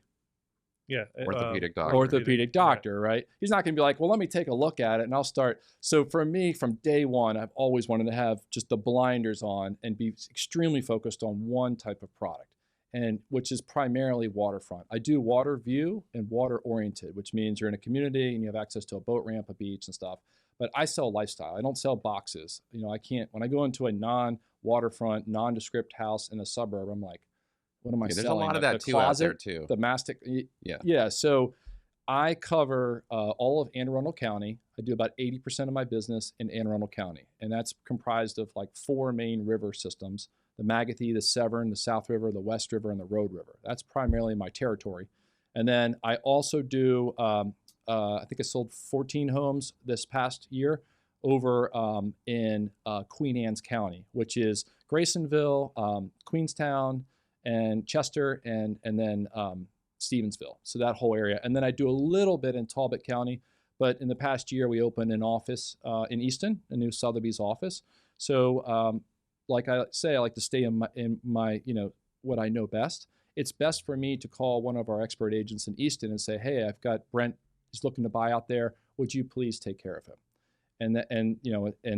Orthopedic doctor. orthopedic doctor, right? He's not going to be like, well, let me take a look at it and I'll start. So for me, from day one, I've always wanted to have just the blinders on and be extremely focused on one type of product, and which is primarily waterfront. I do water view and water oriented, which means you're in a community and you have access to a boat ramp, a beach and stuff. But I sell lifestyle. I don't sell boxes. I can't, when I go into a non-waterfront, nondescript house in a suburb, I'm like, what am I selling? There's a lot of that the too closet, out there too. The mastic. Yeah. Yeah. So I cover all of Anne Arundel County. I do about 80% of my business in Anne Arundel County. And that's comprised of like 4 main river systems: the Magathie, the Severn, the South River, the West River, and the Road River. That's primarily my territory. And then I also do, I think I sold 14 homes this past year over in Queen Anne's County, which is Graysonville, Queenstown, and Chester, and then Stevensville, so that whole area. And then I do a little bit in Talbot County, but in the past year we opened an office in Easton, a new Sotheby's office. So like I say, I like to stay in my what I know best. It's best for me to call one of our expert agents in Easton and say, hey, I've got Brent, he's looking to buy out there. Would you please take care of him? And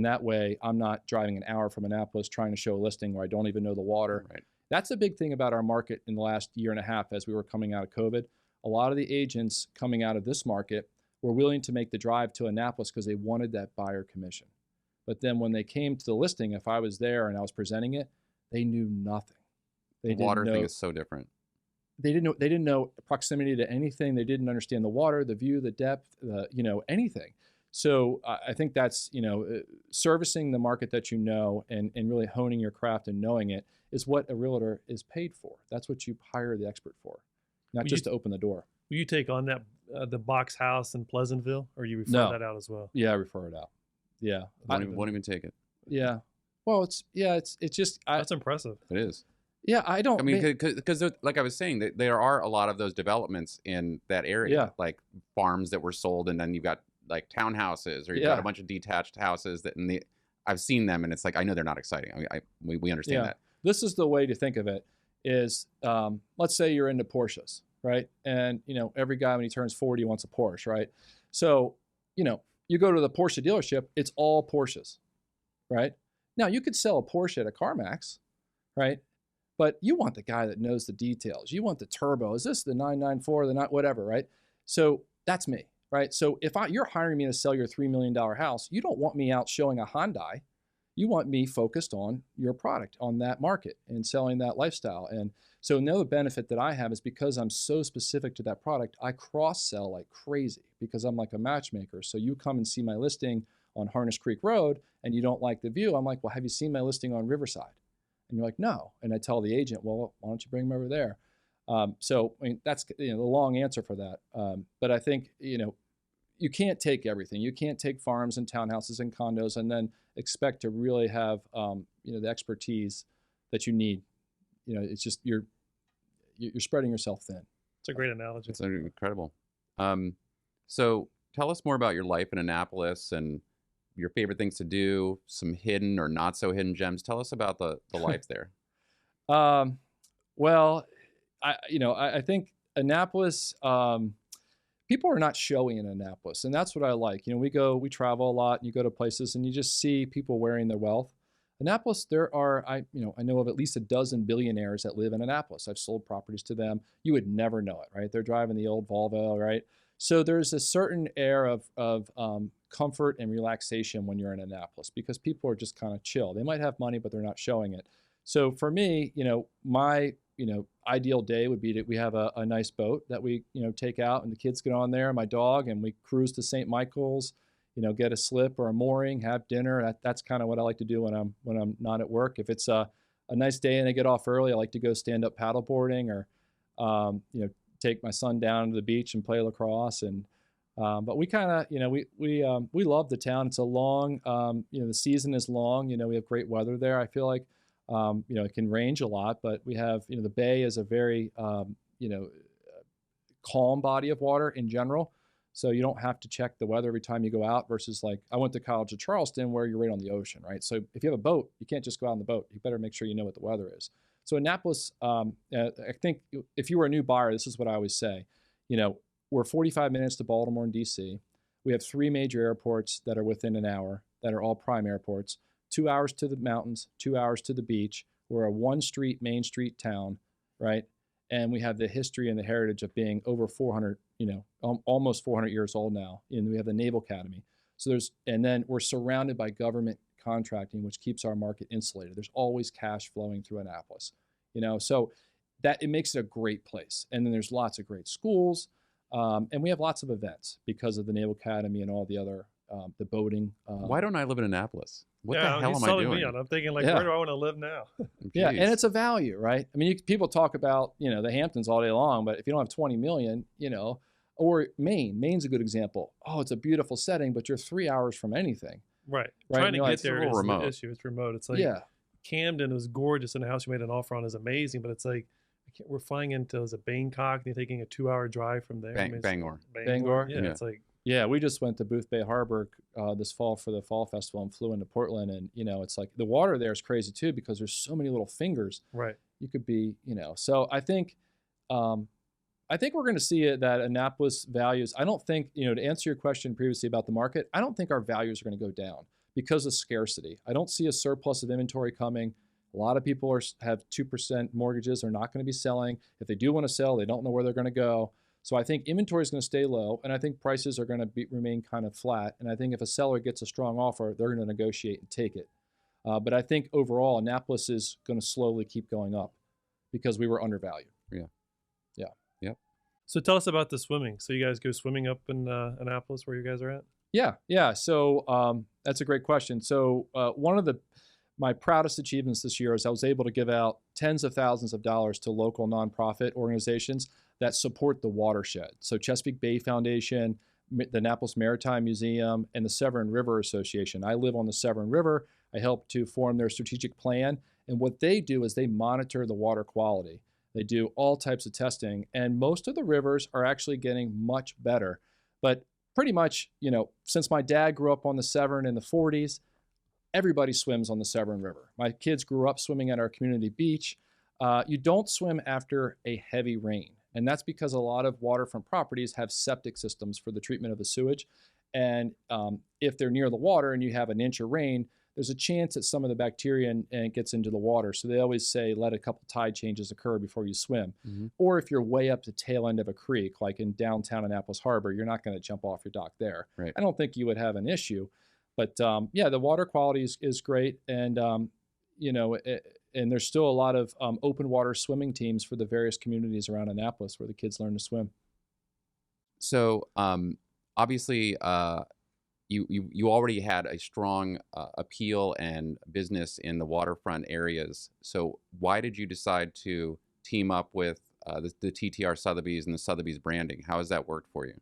that way I'm not driving an hour from Annapolis trying to show a listing where I don't even know the water. Right. That's a big thing about our market in the last year and a half as we were coming out of COVID. A lot of the agents coming out of this market were willing to make the drive to Annapolis because they wanted that buyer commission. But then when they came to the listing, if I was there and I was presenting it, they knew nothing. The water thing is so different. They didn't know proximity to anything. They didn't understand the water, the view, the depth, anything. So I think that's, servicing the market that you know and really honing your craft and knowing it is what a realtor is paid for. That's what you hire the expert for, not just to open the door. Will you take on that the box house in Pleasantville, or you refer that out as well? Yeah, I refer it out. Yeah. Won't even take it. Yeah. Well, it's just. That's impressive. It is. Yeah, I don't. I mean, because like I was saying, there are a lot of those developments in that area, like farms that were sold, and then you've got like townhouses, or you've got a bunch of detached houses I've seen them, and it's like, I know they're not exciting. I mean, we understand that. This is the way to think of it is, let's say you're into Porsches, right? And, every guy when he turns 40 wants a Porsche, right? So, you go to the Porsche dealership, it's all Porsches, right? Now, you could sell a Porsche at a CarMax, right? But you want the guy that knows the details. You want the turbo. Is this the 994, whatever, right? So that's me, right? So if you're hiring me to sell your $3 million house, you don't want me out showing a Hyundai. You want me focused on your product, on that market, and selling that lifestyle. And so another benefit that I have is because I'm so specific to that product, I cross-sell like crazy because I'm like a matchmaker. So you come and see my listing on Harness Creek Road and you don't like the view. I'm like, well, have you seen my listing on Riverside? And you're like, no. And I tell the agent, well, why don't you bring them over there? So I mean, that's the long answer for that. But I think, you can't take everything. You can't take farms and townhouses and condos and then expect to really have, the expertise that you need. It's just you're spreading yourself thin. It's a great analogy. It's incredible. So tell us more about your life in Annapolis and your favorite things to do, some hidden or not so hidden gems. Tell us about the life there. Well, I think Annapolis, people are not showy in Annapolis, and that's what I like. We travel a lot, and you go to places, and you just see people wearing their wealth. Annapolis, there are, I know of at least a dozen billionaires that live in Annapolis. I've sold properties to them. You would never know it, right? They're driving the old Volvo, right? So there's a certain air of comfort and relaxation when you're in Annapolis because people are just kind of chill. They might have money, but they're not showing it. So for me, my ideal day would be that we have a nice boat that we take out and the kids get on there, my dog, and we cruise to St. Michael's, get a slip or a mooring, have dinner. That's kind of what I like to do when I'm not at work. If it's a nice day and I get off early, I like to go stand up paddleboarding or take my son down to the beach and play lacrosse. And but we kind of we love the town. It's a long the season is long. We have great weather there. I feel like it can range a lot, but we have the bay is a very calm body of water in general. So you don't have to check the weather every time you go out versus like I went to college at Charleston where you're right on the ocean, right? So if you have a boat, you can't just go out on the boat. You better make sure you know what the weather is. So Annapolis, I think if you were a new buyer, this is what I always say. We're 45 minutes to Baltimore and DC. We have 3 major airports that are within an hour that are all prime airports. 2 hours to the mountains, 2 hours to the beach. We're a one-street, main street town, right? And we have the history and the heritage of being over 400, almost 400 years old now. And we have the Naval Academy. And then we're surrounded by government contracting, which keeps our market insulated. There's always cash flowing through Annapolis, so that it makes it a great place. And then there's lots of great schools, and we have lots of events because of the Naval Academy and all the other the boating. Why don't I live in Annapolis? What the hell am I doing? I'm thinking where do I want to live now? Yeah, and it's a value, right? I mean, people talk about the Hamptons all day long, but if you don't have 20 million, or Maine's a good example. Oh, it's a beautiful setting, but you're 3 hours from anything. Right. Trying to get there is remote. the issue. It's remote. It's like Camden was gorgeous, and the house you made an offer on is amazing, but it's like we're flying into, is it Bangkok? And you're taking a 2-hour drive from there. Bangor. Bangor? Yeah, Yeah. it's like, Yeah, we just went to Booth Bay Harbor this fall for the fall festival and flew into Portland. And, it's like the water there is crazy too because there's so many little fingers. right. You could be, So I think we're going to see it that Annapolis values. I don't think, to answer your question previously about the market, I don't think our values are going to go down because of scarcity. I don't see a surplus of inventory coming. A lot of people have 2% mortgages. They're not going to be selling. If they do want to sell, they don't know where they're going to go. So I think inventory is going to stay low, and I think prices are going to remain kind of flat. And I think if a seller gets a strong offer, they're going to negotiate and take it. But I think overall, Annapolis is going to slowly keep going up because we were undervalued. So tell us about the swimming. So you guys go swimming up in Annapolis where you guys are at? Yeah. So that's a great question. So one of my proudest achievements this year is I was able to give out tens of thousands of dollars to local nonprofit organizations that support the watershed. So Chesapeake Bay Foundation, the Annapolis Maritime Museum, and the Severn River Association. I live on the Severn River. I help to form their strategic plan. And what they do is they monitor the water quality. They do all types of testing. And most of the rivers are actually getting much better. But pretty much, since my dad grew up on the Severn in the 40s, everybody swims on the Severn River. My kids grew up swimming at our community beach. You don't swim after a heavy rain. And that's because a lot of waterfront properties have septic systems for the treatment of the sewage. And if they're near the water and you have an inch of rain, there's a chance that some of the bacteria and it gets into the water. So they always say, let a couple tide changes occur before you swim. Mm-hmm. Or if you're way up the tail end of a creek, like in downtown Annapolis Harbor, you're not going to jump off your dock there. Right. I don't think you would have an issue. But the water quality is great. And, and there's still a lot of open water swimming teams for the various communities around Annapolis where the kids learn to swim. So obviously, you already had a strong appeal and business in the waterfront areas. So why did you decide to team up with the TTR Sotheby's and the Sotheby's branding? How has that worked for you?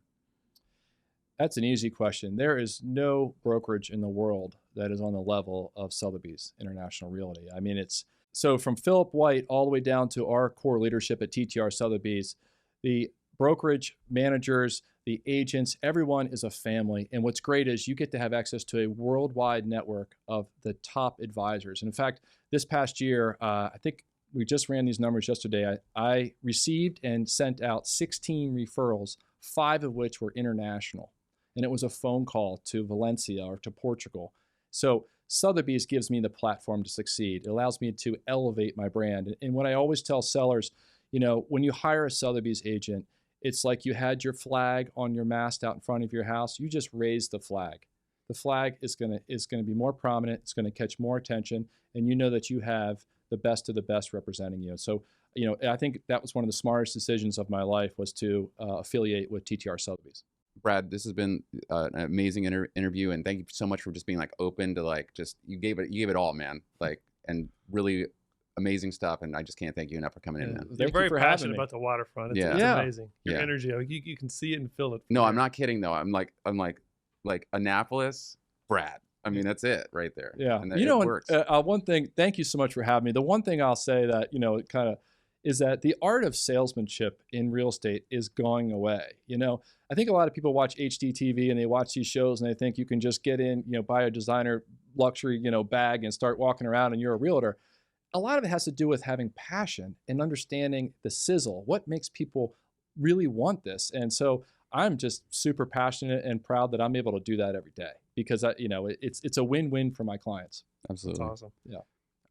That's an easy question. There is no brokerage in the world that is on the level of Sotheby's International Realty. I mean, so from Philip White all the way down to our core leadership at TTR Sotheby's, the brokerage managers, the agents, everyone is a family. And what's great is you get to have access to a worldwide network of the top advisors. And in fact, this past year, I think we just ran these numbers yesterday. I received and sent out 16 referrals, 5 of which were international. And it was a phone call to Valencia or to Portugal. So Sotheby's gives me the platform to succeed. It allows me to elevate my brand. And what I always tell sellers, when you hire a Sotheby's agent, it's like you had your flag on your mast out in front of your house. You just raise the flag. The flag is going to be more prominent. It's going to catch more attention. And you know that you have the best of the best representing you. So, I think that was one of the smartest decisions of my life was to affiliate with TTR Sotheby's. Brad, this has been an amazing interview, and thank you so much for just being open to you gave it all, man. And really amazing stuff, and I just can't thank you enough for coming in, man. You're very passionate about the waterfront. It's amazing. Your yeah. energy, you can see it and feel it. No, I'm not kidding though. I'm like Annapolis, Brad. I mean, that's it right there. Yeah. And it works. One thing, thank you so much for having me. The one thing I'll say that, kind of is that the art of salesmanship in real estate is going away. I think a lot of people watch HDTV and they watch these shows and they think you can just get in, buy a designer luxury, bag and start walking around and you're a realtor. A lot of it has to do with having passion and understanding the sizzle. What makes people really want this? And so I'm just super passionate and proud that I'm able to do that every day because it's a win-win for my clients. Absolutely. That's awesome. Yeah.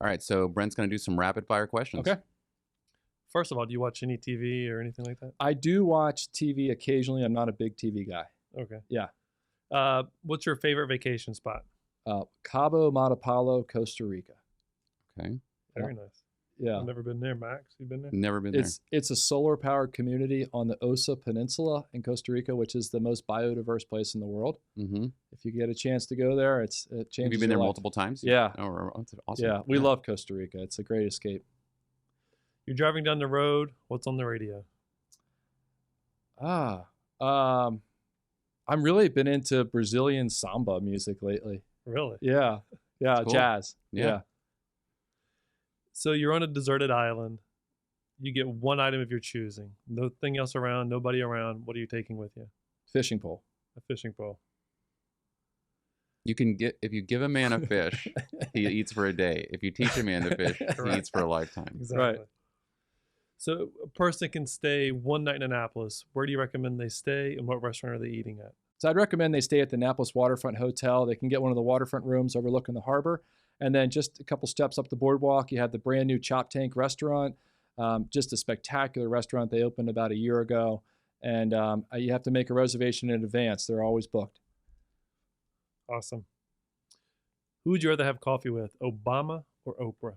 All right. So Brent's going to do some rapid fire questions. Okay. First of all, do you watch any TV or anything like that? I do watch TV occasionally. I'm not a big TV guy. Okay. Yeah. What's your favorite vacation spot? Cabo Matapalo, Costa Rica. Okay. Very nice. Yeah. I've never been there. Max, you been there? Never been there. It's a solar powered community on the Osa Peninsula in Costa Rica, which is the most biodiverse place in the world. Mm-hmm. If you get a chance to go there, it changes. Have you been there life. multiple times? Yeah. Oh, that's awesome. Yeah. We love Costa Rica. It's a great escape. You're driving down the road. What's on the radio? I'm really been into Brazilian samba music lately. Really? Yeah. Yeah. Cool. Jazz. Yeah. So you're on a deserted island. You get one item of your choosing. Nothing else around, nobody around. What are you taking with you? Fishing pole. A fishing pole. You can get, if you give a man a fish, he eats for a day. If you teach a man to fish, he eats for a lifetime. Exactly. Right. So a person can stay one night in Annapolis. Where do you recommend they stay, and what restaurant are they eating at? So I'd recommend they stay at the Annapolis Waterfront Hotel. They can get one of the waterfront rooms overlooking the harbor. And then just a couple steps up the boardwalk, you have the brand new Chop Tank restaurant. Just a spectacular restaurant. They opened about a year ago. And you have to make a reservation in advance. They're always booked. Awesome. Who would you rather have coffee with, Obama or Oprah?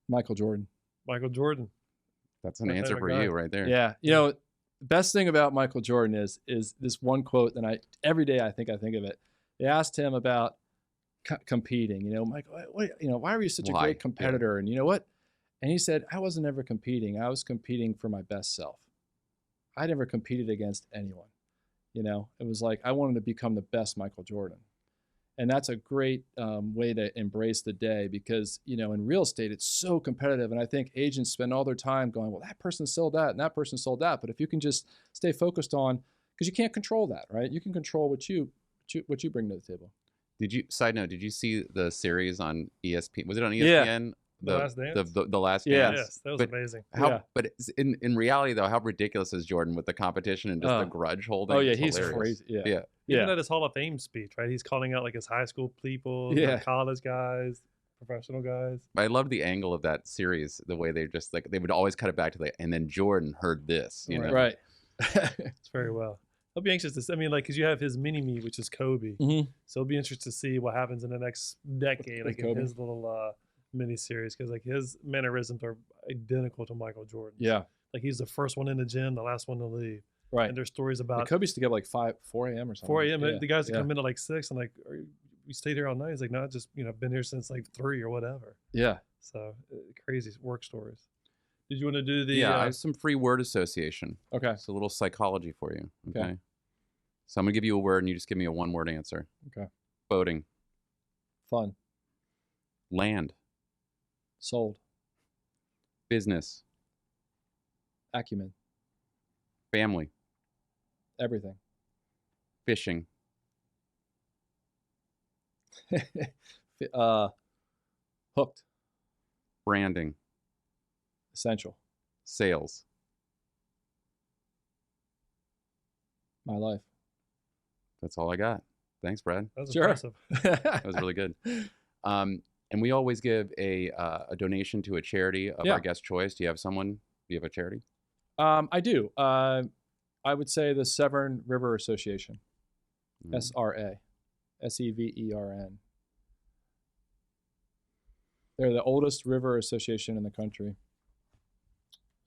Michael Jordan. Michael Jordan. That's an That answer type of for guy. you right there. Yeah. You know, the best thing about Michael Jordan is this one quote that every day I think of it. They asked him about competing. You know, Michael, why were you such a Why? great competitor? And you know what? And he said, I wasn't ever competing. I was competing for my best self. I never competed against anyone. You know, it was like I wanted to become the best Michael Jordan. And that's a great way to embrace the day because, you know, in real estate, it's so competitive. And I think agents spend all their time going, well, that person sold that and that person sold that. But if you can just stay focused on, because you can't control that, right? You can control what you bring to the table. Side note, did you see the series on ESPN? Was it on ESPN? The Last Dance? The Last Yeah. Dance. Yes, that was But amazing. But in reality, though, how ridiculous is Jordan with the competition and just the grudge holding? Oh, yeah, It's he's hilarious. crazy. Yeah. Yeah. Even at his Hall of Fame speech, right? He's calling out like his high school people, Yeah. college guys, professional guys. I love the angle of that series, the way they just like, they would always cut it back to and then Jordan heard this, you know? Right. It's very well. I'll be anxious to see. I mean, like, because you have his mini-me, which is Kobe. Mhm. So it'll be interesting to see what happens in the next decade, like in Kobe. his little mini-series, because like his mannerisms are identical to Michael Jordan. Yeah. Like he's the first one in the gym, the last one to leave. Right. And there's stories And about Kobe used to get up like 4 a.m. or something. 4 a.m. Yeah. The guys that Yeah. come in at like 6 and like, we stayed here all night. He's like, no, just, I've been here since like 3 or whatever. Yeah. So crazy work stories. Did you want to do the? Yeah, I have some free word association. Okay. It's a little psychology for you. Okay. Okay. So I'm gonna give you a word and you just give me a one-word answer. Okay. Boating. Fun. Land. Sold. Business. Acumen. Family. Everything. Fishing. Hooked. Branding. Essential. Sales. My life. That's all I got. Thanks, Brad. That was Sure. impressive. That was really good. And we always give a donation to a charity of Yeah. our guest choice. Do you have someone? Do you have a charity? I do. I would say the Severn River Association. Mm. SRA. SEVERN. They're the oldest river association in the country.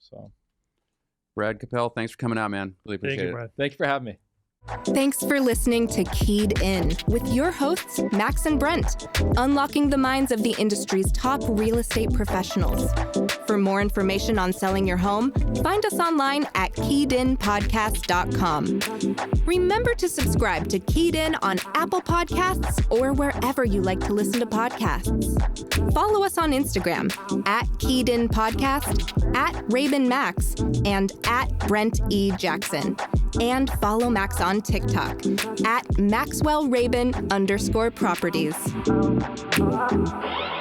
So Brad Kappel, thanks for coming out, man. Really appreciate Thank you, it. Brad. thank you for having me. Thanks for listening to Keyed In with your hosts, Max and Brent, unlocking the minds of the industry's top real estate professionals. For more information on selling your home, find us online at keyedinpodcast.com. Remember to subscribe to Keyed In on Apple Podcasts or wherever you like to listen to podcasts. Follow us on Instagram at Keyed In Podcast, at Rabin Max, and at Brent E. Jackson. And follow Max on TikTok at MaxwellRabin_properties.